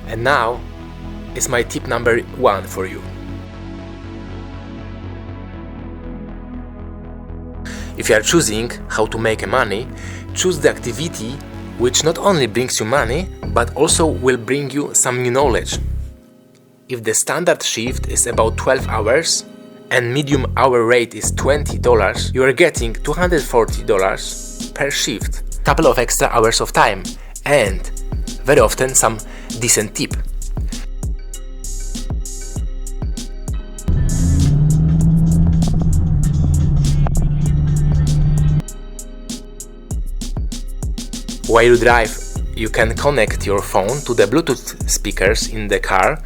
And now is my tip number 1 for you. If you are choosing how to make money, choose the activity which not only brings you money, but also will bring you some new knowledge. If the standard shift is about 12 hours and medium hour rate is $20, you are getting $240 per shift, couple of extra hours of time, and very often some decent tip. While you drive, you can connect your phone to the Bluetooth speakers in the car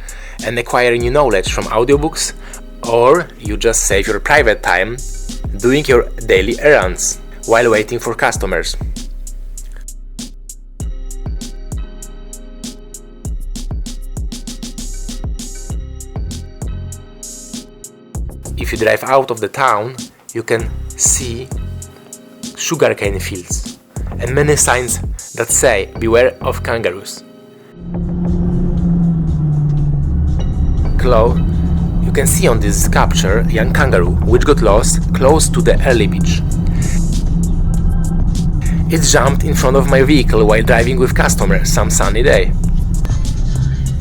and acquire new knowledge from audiobooks, or you just save your private time doing your daily errands while waiting for customers. If you drive out of the town, you can see sugarcane fields and many signs that say beware of kangaroos. You can see on this capture a young kangaroo which got lost close to the Airlie Beach. It jumped in front of my vehicle while driving with customers some sunny day.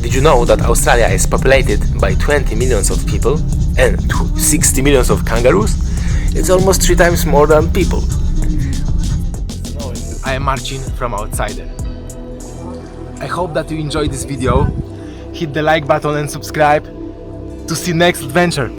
Did you know that Australia is populated by 20 millions of people and 60 millions of kangaroos? It's almost 3 times more than people. I am Marcin from Outsider. I hope that you enjoyed this video. Hit the like button and subscribe to see next adventure.